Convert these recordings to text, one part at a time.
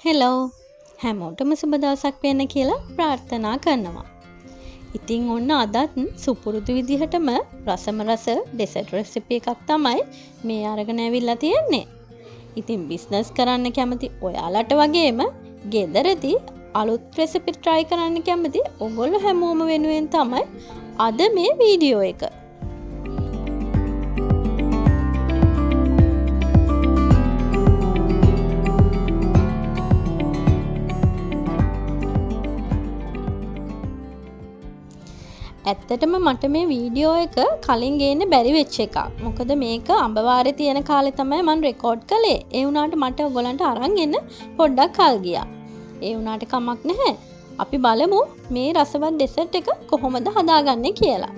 Hello හැමෝටම සුබ දවසක් වෙන්න කියලා ප්‍රාර්ථනා කරනවා. ඉතින් ඔන්න අදත් සුපුරුදු විදිහටම රසම රස ඩෙසර්ට් රෙසිපි එකක් තමයි මේ අරගෙන ඇවිල්ලා තියෙන්නේ. ඉතින් බිස්නස් කරන්න කැමති ඔයාලට වගේම ගෙදරදී අලුත් රෙසිපි try කරන්න කැමති ඔයගොල්ලෝ හැමෝම වෙනුවෙන් තමයි අද මේ වීඩියෝ එක. ඇත්තටම මට මේ වීඩියෝ එක කලින් ගේන්න බැරි වෙච්ච එකක්. මොකද මේක අඹවාරේ තියෙන කාලේ තමයි මම රෙකෝඩ් කළේ. ඒ වුණාට මට ඔයගලන්ට අරන් එන්න පොඩ්ඩක් කල් ගියා. ඒ වුණාට කමක් නැහැ. අපි බලමු මේ රසවත් ඩෙසර්ට් එක කොහොමද හදාගන්නේ කියලා.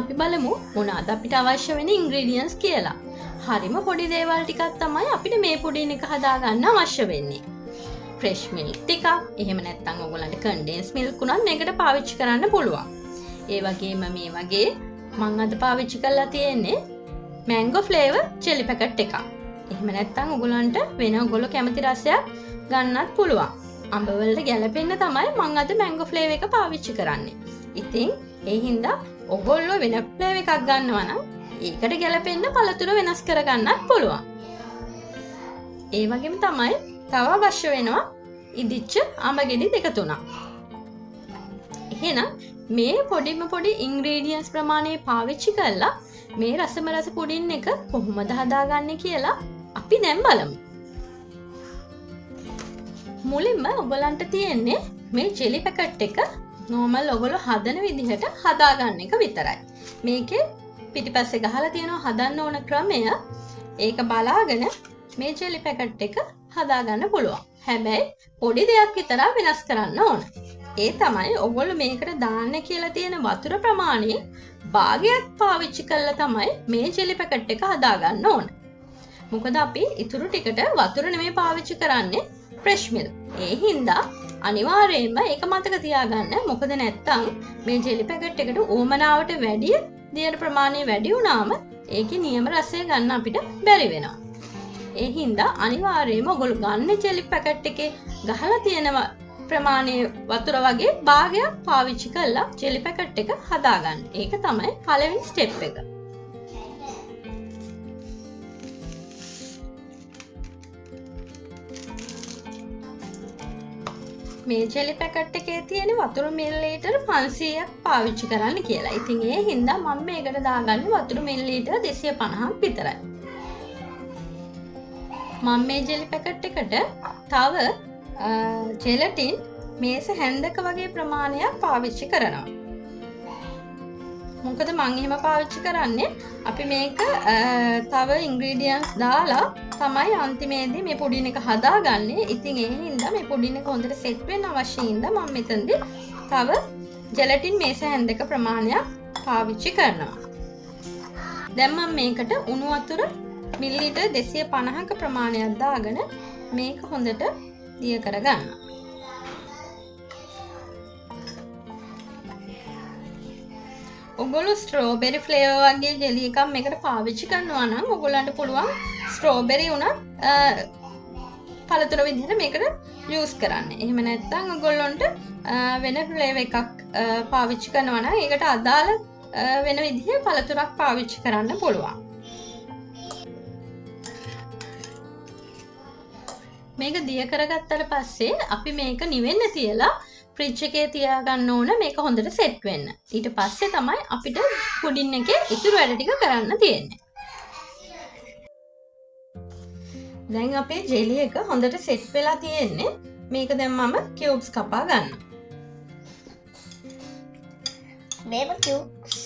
අපි බලමු මොනවාද අපිට අවශ්‍ය වෙන ඉන්ග්‍රීඩියන්ට්ස් කියලා. හරිම පොඩි දේවල් ටිකක් තමයි අපිට මේ පුඩින් එක හදාගන්න අවශ්‍ය වෙන්නේ. ෆ්‍රෙෂ් මිල්ක් ටිකක්, එහෙම නැත්නම් ඔයගොල්ලන්ට කන්ඩෙන්ස් මිල්ක් උනත් මේකට පාවිච්චි කරන්න පුළුවන්. ඒ වගේම මේ වගේ මම අද පාවිච්චි කරලා තියෙන්නේ මැංගෝ ෆ්ලේවර් ජෙලි පැකට් එකක්. එහෙම නැත්නම් ඔයගොල්ලන්ට වෙන ඔයගොල්ලෝ කැමති රසයක් ගන්නත් පුළුවන්. අඹ වලට ගැලපෙන්න තමයි මම අද මැංගෝ ෆ්ලේවර් එක පාවිච්චි කරන්නේ. ඉතින් ඒ හින්දා ඔයගොල්ලෝ වෙන ෆ්ලේවර් එකක් ගන්නවා නම් ඒකට ගැලපෙන්න පළතුරු වෙනස් කරගන්නත් පුළුවන්. ඒ වගේම තමයි තව අවශ්‍ය වෙනවා ඉදිච්ච අඹ ගෙඩි දෙක තුනක්. එහෙනම් මේ පොඩි ඉන්ග්‍රීඩියන්ට්ස් ප්‍රමාණය පාවිච්චි කරලා මේ රසම රස පුඩින් එක කොහොමද හදාගන්නේ කියලා අපි දැන් බලමු. මුලින්ම ඔයගලන්ට තියෙන්නේ මේ ජෙලි පැකට් එක නෝමල් ඔයගොල්ලෝ හදන විදිහට හදාගන්න එක විතරයි. මේකේ පිටිපස්සේ ගහලා තියෙනවා හදන්න ඕන ක්‍රමය. ඒක බලාගෙන මේ ජෙලි පැකට් එක හදාගන්න පුළුවන්. හැබැයි පොඩි දෙයක් විතරක් වෙනස් කරන්න ඕන. ඒ තමයි ඔයගොල්ලෝ මේකට දාන්න කියලා තියෙන වතුර ප්‍රමාණය භාගයක් පාවිච්චි කරලා තමයි මේ ජෙලි පැකට් එක හදාගන්න ඕන. මොකද අපි ඊටු ටිකට වතුර නෙමෙයි පාවිච්චි කරන්නේ ෆ්‍රෙෂ් මිල්ක්. ඒ හින්දා අනිවාර්යයෙන්ම ඒක මතක තියාගන්න. මොකද නැත්තම් මේ ජෙලි පැකට් එකට ඕමනාවට වැඩි දියර ප්‍රමාණය වැඩි වුණාම ඒකේ නියම රසය ගන්න අපිට බැරි වෙනවා. ඒ හින්දා අනිවාර්යයෙන්ම ඔයගොල්ලෝ ගන්න ජෙලි පැකට් එකේ ගහලා තියෙන ප්‍රමාණයේ වතුර වගේ භාගයක් පාවිච්චි කරලා ජෙලි පැකට් එක හදාගන්න. ඒක තමයි පළවෙනි ස්ටෙප් එක. මේ ජෙලි පැකට් එකේ තියෙන වතුර මිලිලීටර් 500ක් පාවිච්චි කරන්න කියලා. ඉතින් ඒ හින්දා මම මේකට දාගන්නේ වතුර මිලිලීටර් 250ක් විතරයි. මම මේ ජෙලි පැකට් එකට තව ජෙලටින් මේස හැන්දක වගේ ප්‍රමාණයක් පාවිච්චි කරනවා. මොකද මම එහෙම පාවිච්චි කරන්නේ අපි මේක තව ඉන්ග්‍රීඩියන්ට්ස් දාලා තමයි අන්තිමේදී මේ පුඩින් එක හදාගන්නේ. ඉතින් ඒ හින්දා මේ පුඩින් එක හොඳට සෙට් වෙන්න අවශ්‍ය හින්දා මම මෙතනදී තව ජෙලටින් මේස හැන්දක ප්‍රමාණයක් පාවිච්චි කරනවා. දැන් මම මේකට උණු වතුර මිලිලීටර් 250ක ප්‍රමාණයක් දාගෙන මේක හොඳට දිය කරගන්න. ඔයගොල්ලෝ ස්ට්‍රෝබෙරි ෆ්ලේවර් වගේ ජෙලි එකක් මේකට පාවිච්චි කරනවා නම් ඔයගොල්ලන්ට පුළුවන් ස්ට්‍රෝබෙරි උනත් පළතුරු විදිහට මේකට යූස් කරන්න. එහෙම නැත්නම් ඔයගොල්ලන්ට වෙන ෆ්ලේවර් එකක් පාවිච්චි කරනවා නම් ඒකට අදාළ වෙන විදිහේ පළතුරක් පාවිච්චි කරන්න පුළුවන්. මේක දිය කරගත්තට පස්සේ අපි මේක නිවෙන්න තියලා ෆ්‍රිජ් එකේ තියාගන්න ඕන මේක හොඳට සෙට් වෙන්න. ඊට පස්සේ තමයි අපිට පුඩින් එකේ ඉතුරු වැඩ ටික කරන්න තියෙන්නේ. දැන් අපේ ජෙලි එක හොඳට සෙට් වෙලා තියෙන්නේ. මේක දැන් මම කියුබ්ස් කපා ගන්නවා. මේක කියුබ්ස්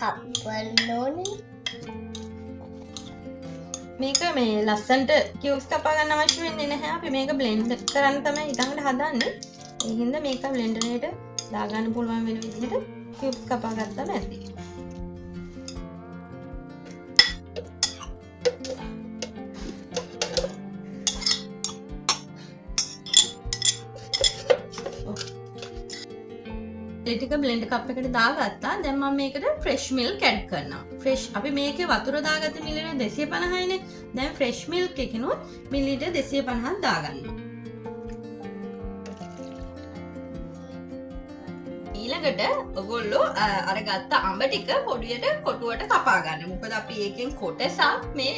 කපන්න ඕනේ. මේක මේ ලස්සන්ට කියුබ්ස් කපා ගන්න අවශ්‍ය වෙන්නේ නැහැ. අපි මේක බ්ලෙන්ඩ් කරන්න තමයි ඊළඟට හදන්නේ. ඒ හින්දා මේක බ්ලෙන්ඩරේට දාගන්න පුළුවන් වෙන විදිහට කියුබ්ස් කපා ගත්තම ඇති. ඒ ටික බ්ලෙන්ඩර් කප් එකට දාගත්තා. දැන් මම මේකට ෆ්‍රෙෂ් මිල්ක් ඇඩ් කරනවා. ෆ්‍රෙෂ් අපි මේකේ වතුර දාගත්ත මිලිලීටර් 250යිනේ. දැන් ෆ්‍රෙෂ් මිල්ක් එකකිනුත් මිලිලීටර් 250ක් දාගන්නවා. ඊළඟට ඔයගොල්ලෝ අරගත්ත අඹ ටික පොඩියට කොටුවට කපා ගන්න. මොකද අපි ඒකෙන් කොටසක් මේ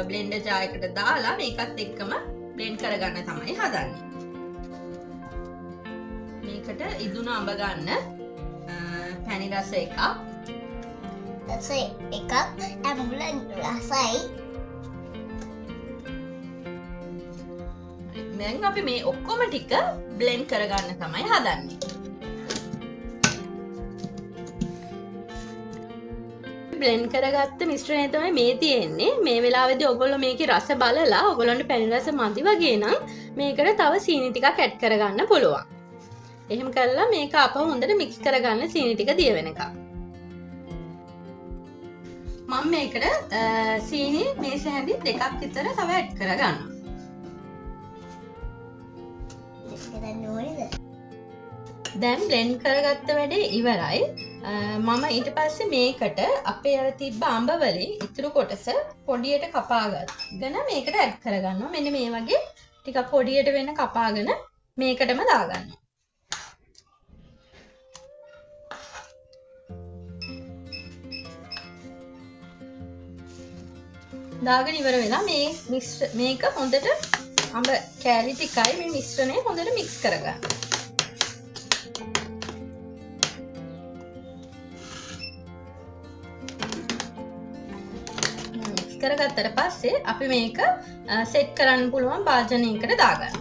බ්ලෙන්ඩර් ජාර් එකට දාලා මේකත් එක්කම බ්ලෙන්ඩ් කරගන්න තමයි හදන්නේ. මේකට ඉදුණු අඹ ගන්න පැණි රස එකක්. රස එකක් ඇඹුල රසයි. දැන් අපි මේ ඔක්කොම ටික බ්ලෙන්ඩ් කරගන්න තමයි හදන්නේ. බ්ලෙන්ඩ් කරගත්ත මිශ්‍රණය තමයි මේ තියෙන්නේ. මේ වෙලාවේදී ඔයගොල්ලෝ මේකේ රස බලලා ඔයගොල්ලන්ට පැණි රස මදි වගේ නම් මේකට තව සීනි ටිකක් ඇඩ් කරගන්න පුළුවන්. එහෙම කරලා මේක අපව හොඳට මික්ස් කරගන්න සීනි ටික දිය වෙනකම්. මම මේකට සීනි මේස හැඳි දෙකක් විතර තව ඇඩ් කරගන්නවා. දැන් බ්ලෙන්ඩ් කරගත්ත වැඩේ ඉවරයි. මම ඊට පස්සේ මේකට අපේ අර තිබ්බ අඹ වලින් ඉතුරු කොටස පොඩියට කපාගෙන මේකට ඇඩ් කරගන්නවා. මෙන්න මේ වගේ ටිකක් පොඩියට වෙන කපාගෙන මේකටම දාගන්නවා. දාගෙන ඉවර වෙලා මේක හොඳට අඹ කෑලි ටිකයි මේ මිශ්‍රණය හොඳට මික්ස් කරගන්න. මික්ස් කරගත්තට පස්සේ අපි මේක සෙට් කරන්න පුළුවන් භාජනයකට දාගන්න.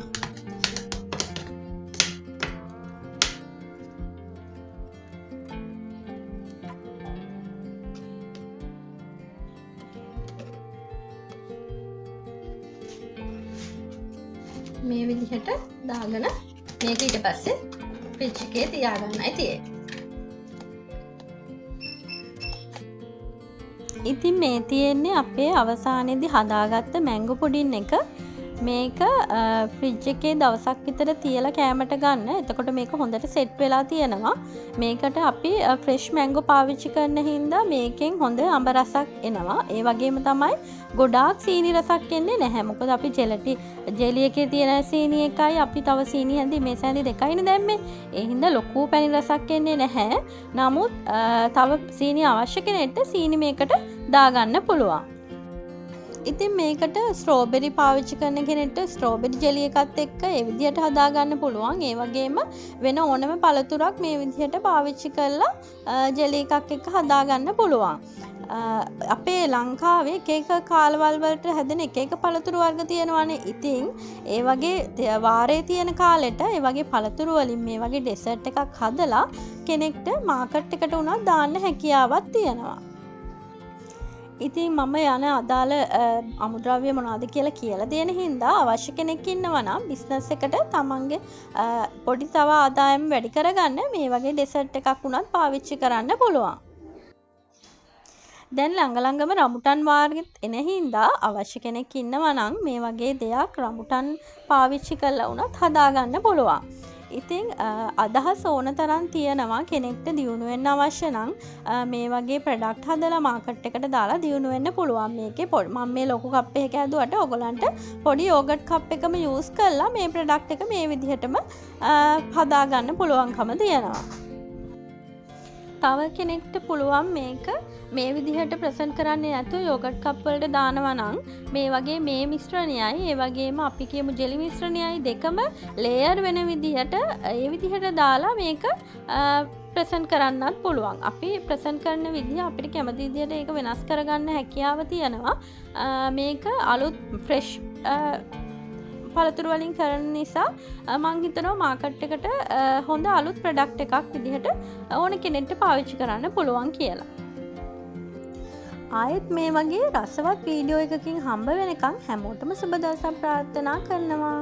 මේ විදිහට දාගෙන මේක ඊට පස්සේ ෆ්‍රිජ් එකේ තියාගන්නයි තියෙන්නේ. ඉතින් මේ තියෙන්නේ අපේ අවසානයේදී හදාගත්ත මැංගෝ පුඩින් එක. මේක ෆ්‍රිජ් එකේ දවසක් විතර තියලා කෑමට ගන්න. එතකොට මේක හොඳට සෙට් වෙලා තියෙනවා. මේකට අපි ෆ්‍රෙෂ් මැංගෝ පාවිච්චි කරන හින්දා මේකෙන් හොඳ අඹ රසක් එනවා. ඒ වගේම තමයි ගොඩාක් සීනි රසක් එන්නේ නැහැ. මොකද අපි ජෙලි එකේ තියෙන සීනි එකයි අපි තව සීනි හැඳි මේ සෑඳි දෙකයිනේ දැම්මේ. ඒ හින්දා ලොකු පැණි රසක් එන්නේ නැහැ. නමුත් තව සීනි අවශ්‍ය කෙනෙක්ට සීනි මේකට දාගන්න පුළුවන්. ඉතින් මේකට ස්ට්‍රෝබෙරි පාවිච්චි කරන කෙනෙක්ට ස්ට්‍රෝබෙරි ජෙලි එකත් එක්ක ඒ විදිහට හදාගන්න පුළුවන්. ඒ වගේම වෙන ඕනම පළතුරක් මේ විදිහට පාවිච්චි කරලා ජෙලි එකක් එක්ක හදාගන්න පුළුවන්. අපේ ලංකාවේ එක එක කාලවල වලට හැදෙන එක එක පළතුරු වර්ග තියෙනවානේ. ඉතින් ඒ වගේ වාරේ තියෙන කාලෙට ඒ වගේ පළතුරු වලින් මේ වගේ ඩෙසර්ට් එකක් හදලා කෙනෙක්ට මාකට් එකට උනත් දාන්න හැකියාවක් තියෙනවා. ඉතින් මම යන අදාළ අමුද්‍රව්‍ය මොනවද කියලා දෙන හින්දා අවශ්‍ය කෙනෙක් ඉන්නවා නම් බිස්නස් එකට තමන්ගේ පොඩි තව ආදායම් වැඩි කරගන්න මේ වගේ ඩෙසර්ට් එකක් උනත් පාවිච්චි කරන්න පුළුවන්. දැන් ළඟම රඹුටන් වාරෙත් එන හින්දා අවශ්‍ය කෙනෙක් ඉන්නවා නම් මේ වගේ දෙයක් රඹුටන් පාවිච්චි කරලා උනත් හදාගන්න පුළුවන්. ඉතින් අදහස් ඕන තරම් තියෙනවා. කෙනෙක්ට දියුණු වෙන්න අවශ්‍ය නම් මේ වගේ ප්‍රොඩක්ට් හදලා මාකට් එකට දාලා දියුණු වෙන්න පුළුවන්. මේකේ මම මේ ලොකු කප් එකක ඇදුවට ඔයගලන්ට පොඩි යෝගට් කප් එකම යූස් කරලා මේ ප්‍රොඩක්ට් එක මේ විදිහටම හදාගන්න පුළුවන්කම තියෙනවා. තව කෙනෙක්ට පුළුවන් මේක මේ විදිහට ප්‍රසන්ට් කරන්නේ නැතුව යෝගට් කප් වලට දානවා නම් මේ වගේ මේ මිශ්‍රණයයි ඒ වගේම අපි කියමු ජෙලි මිශ්‍රණයයි දෙකම ලේයර් වෙන විදිහට ඒ විදිහට දාලා මේක ප්‍රසන්ට් කරන්නත් පුළුවන්. අපි ප්‍රසන්ට් කරන විදිහ අපිට කැමති විදිහට ඒක වෙනස් කරගන්න හැකියාව තියෙනවා. මේක අලුත් ෆ්‍රෙෂ් පළතුරු වලින් කරන නිසා මං හිතනවා මාකට් එකට හොඳ අලුත් ප්‍රොඩක්ට් එකක් විදිහට ඕන කෙනෙක්ට පාවිච්චි කරන්න පුළුවන් කියලා. ආයෙත් මේ වගේ රසවත් වීඩියෝ එකකින් හම්බ වෙනකන් හැමෝටම සුබ දවසක් ප්‍රාර්ථනා කරනවා.